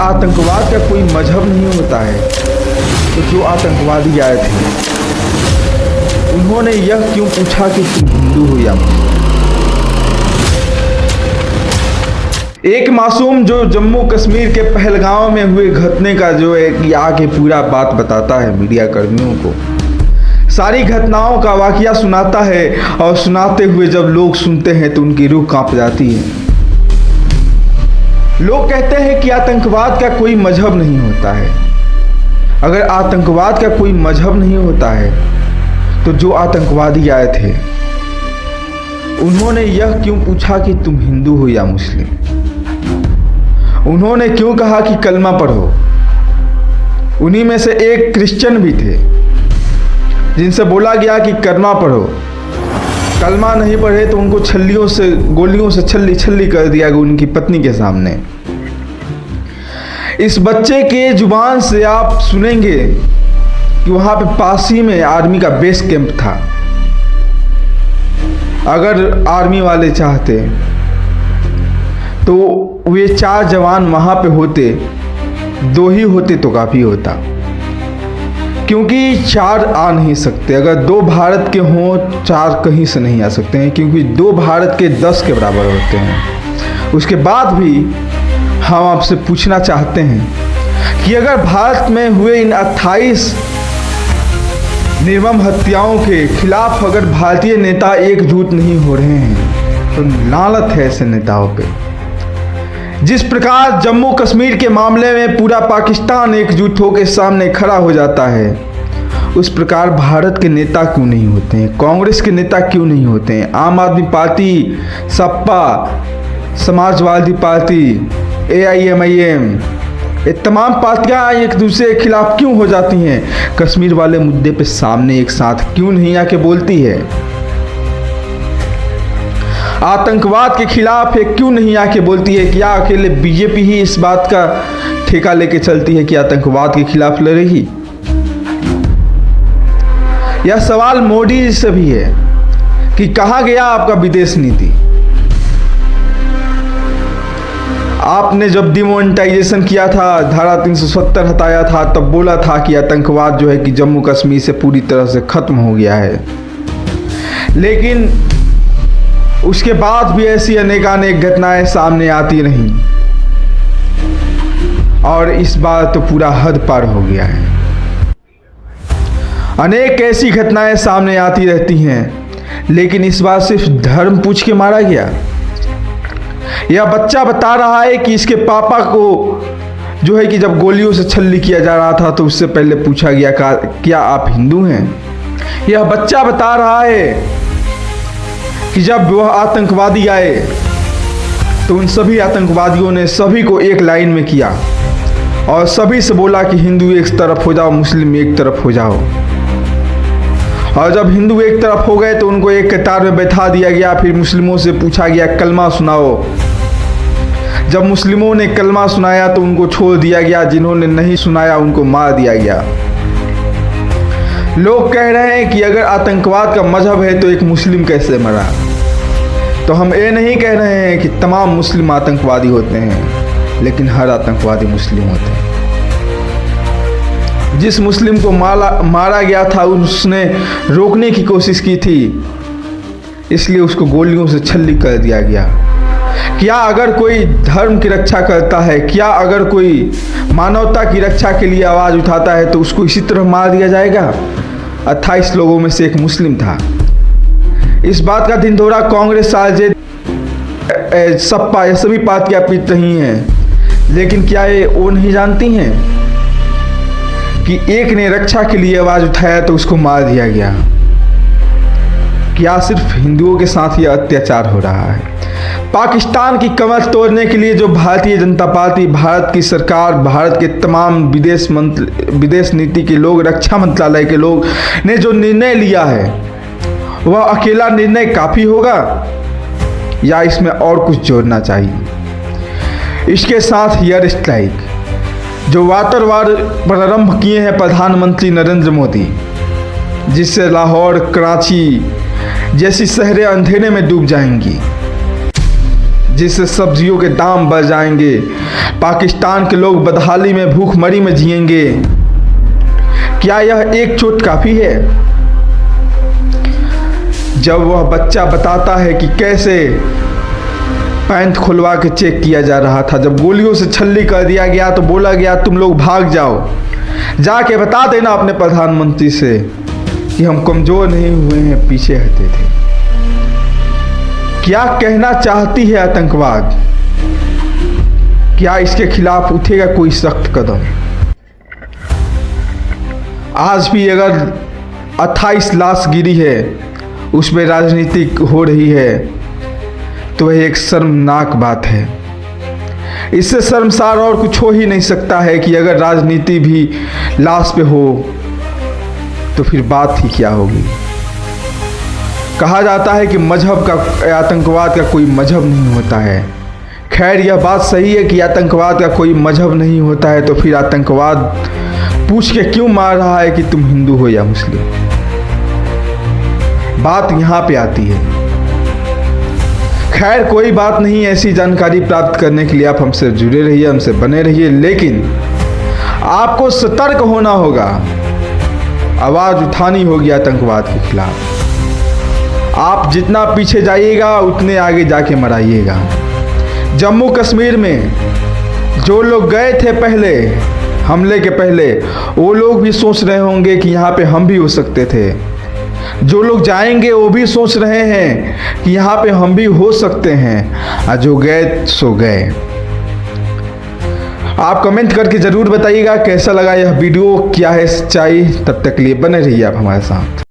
आतंकवाद का कोई मजहब नहीं होता है तो जो आतंकवादी आए थे उन्होंने यह क्यों पूछा कि तुम हिंदू हो या मुस्लिम। एक मासूम जो जम्मू कश्मीर के पहलगांव में हुए घटने का जो है कि आके पूरा बात बताता है मीडिया कर्मियों को, सारी घटनाओं का वाकया सुनाता है और सुनाते हुए जब लोग सुनते हैं तो उनकी रूह कांप जाती है। लोग कहते हैं कि आतंकवाद का कोई मजहब नहीं होता है। अगर आतंकवाद का कोई मजहब नहीं होता है तो जो आतंकवादी आए थे उन्होंने यह क्यों पूछा कि तुम हिंदू हो या मुस्लिम। उन्होंने क्यों कहा कि कलमा पढ़ो। उन्हीं में से एक क्रिश्चियन भी थे जिनसे बोला गया कि कलमा पढ़ो। कलमा नहीं पढ़े तो उनको छल्लियों से गोलियों से छल्ली छल्ली कर दिया गया उनकी पत्नी के सामने। इस बच्चे के जुबान से आप सुनेंगे कि वहां पे पास ही में आर्मी का बेस कैंप था। अगर आर्मी वाले चाहते तो वे 4 जवान वहां पे होते, 2 ही होते तो काफी होता, क्योंकि 4 आ नहीं सकते। अगर 2 भारत के हों 4 कहीं से नहीं आ सकते हैं, क्योंकि 2 भारत के 10 के बराबर होते हैं। उसके बाद भी हम आपसे पूछना चाहते हैं कि अगर भारत में हुए इन 28 निर्मम हत्याओं के खिलाफ अगर भारतीय नेता एकजुट नहीं हो रहे हैं तो लानत है ऐसे नेताओं पे। जिस प्रकार जम्मू कश्मीर के मामले में पूरा पाकिस्तान एकजुट होकर सामने खड़ा हो जाता है, उस प्रकार भारत के नेता क्यों नहीं होते हैं, कांग्रेस के नेता क्यों नहीं होते हैं, आम आदमी party, Sapa, Samajwadi party, AIMIM, ये तमाम पार्टियां एक दूसरे के खिलाफ क्यों हो जाती हैं। कश्मीर वाले मुद्दे पे सामने एक साथ क्यों नहीं आके बोलती है। आतंकवाद के खिलाफ ये क्यों नहीं आके बोलती है। क्या अकेले बीजेपी ही इस बात का ठेका लेके चलती है कि आतंकवाद के खिलाफ लड़ेगी। यह सवाल मोदी जी से भी है कि कहाँ गया आपका विदेश नीति। आपने जब डिमोनेटाइजेशन किया था, धारा 370 हटाया था, तब बोला था कि आतंकवाद जो है कि जम्मू कश्मीर से पूरी तरह से खत्म हो गया है। लेकिन उसके बाद भी ऐसी अनेकानेक घटनाएं सामने आती रहीं और इस बार तो पूरा हद पार हो गया है। अनेक ऐसी घटनाएं सामने आती रहती हैं, लेकिन इस बार सिर्फ धर्म पूछ के मारा गया। यह बच्चा बता रहा है कि इसके पापा को जो है कि जब गोलियों से छल्ली किया जा रहा था तो उससे पहले पूछा गया क्या आप हिंदू हैं। यह बच्चा बता रहा है कि जब वह आतंकवादी आए तो उन सभी आतंकवादियों ने सभी को एक लाइन में किया और सभी से बोला कि हिंदू एक तरफ हो जाओ, मुस्लिम एक तरफ हो जाओ। और जब हिंदू एक तरफ हो गए तो उनको एक कतार में बैठा दिया गया। फिर मुस्लिमों से पूछा गया कलमा सुनाओ। जब मुस्लिमों ने कलमा सुनाया तो उनको छोड़ दिया गया, जिन्होंने नहीं सुनाया उनको मार दिया गया। लोग कह रहे हैं कि अगर आतंकवाद का मजहब है तो एक मुस्लिम कैसे मरा। तो हम ये नहीं कह रहे हैं कि तमाम मुस्लिम आतंकवादी होते हैं, लेकिन हर आतंकवादी मुस्लिम होते हैं। जिस मुस्लिम को मारा गया था उसने रोकने की कोशिश की थी, इसलिए उसको गोलियों से छल्ली कर दिया गया। क्या अगर कोई धर्म की रक्षा करता है, क्या अगर कोई मानवता की रक्षा के लिए आवाज़ उठाता है तो उसको इसी तरह मार दिया जाएगा। 28 लोगों में से एक मुस्लिम था। इस बात का ढिंढोरा कांग्रेस, आरजेडी, सपा, ये सभी पार्टियां पीट रही हैं, लेकिन क्या ये वो नहीं जानती हैं कि एक ने रक्षा के लिए आवाज़ उठाया तो उसको मार दिया गया। क्या सिर्फ हिंदुओं के साथ ये अत्याचार हो रहा है। पाकिस्तान की कमर तोड़ने के लिए जो भारतीय जनता पार्टी, भारत की सरकार, भारत के तमाम विदेश नीति के लोग, रक्षा मंत्रालय के लोग ने जो निर्णय लिया है वह अकेला निर्णय काफ़ी होगा या इसमें और कुछ जोड़ना चाहिए। इसके साथ एयर स्ट्राइक जो वार प्रारंभ किए हैं प्रधानमंत्री नरेंद्र मोदी, जिससे लाहौर, कराची जैसी शहरें अंधेरे में डूब जाएंगी। जिससे सब्जियों के दाम बढ़ जाएंगे। पाकिस्तान के लोग बदहाली में भूखमरी में जिएंगे। क्या यह एक चोट काफ़ी है? जब वह बच्चा बताता है कि कैसे पैंट खुलवा के चेक किया जा रहा था, जब गोलियों से छल्ली कर दिया गया तो बोला गया तुम लोग भाग जाओ, जाके बता देना अपने प्रधानमंत्री से कि हम कमज़ोर नहीं हुए हैं, पीछे हटे थे। क्या कहना चाहती है आतंकवाद? क्या इसके खिलाफ उठेगा कोई सख्त कदम? आज भी अगर 28 लाश गिरी है, उसमें राजनीति हो रही है, तो वह एक शर्मनाक बात है। इससे शर्मसार और कुछ हो ही नहीं सकता है कि अगर राजनीति भी लाश पे हो तो फिर बात ही क्या होगी। कहा जाता है कि मजहब का, आतंकवाद का कोई मजहब नहीं होता है। खैर, यह बात सही है कि आतंकवाद का कोई मजहब नहीं होता है, तो फिर आतंकवाद पूछ के क्यों मार रहा है कि तुम हिंदू हो या मुस्लिम? बात यहाँ पे आती है। खैर, कोई बात नहीं, ऐसी जानकारी प्राप्त करने के लिए आप हमसे जुड़े रहिए, हमसे बने रहिए, लेकिन आपको सतर्क होना होगा, आवाज़ उठानी होगी आतंकवाद के खिलाफ। आप जितना पीछे जाइएगा उतने आगे जाके मराइएगा। जम्मू कश्मीर में जो लोग गए थे पहले हमले के पहले, वो लोग भी सोच रहे होंगे कि यहाँ पे हम भी हो सकते थे। जो लोग जाएंगे वो भी सोच रहे हैं कि यहाँ पे हम भी हो सकते हैं। और जो गए सो गए। आप कमेंट करके ज़रूर बताइएगा कैसा लगा यह वीडियो, क्या है सच्चाई। तब तक के लिए बने रहिए आप हमारे साथ।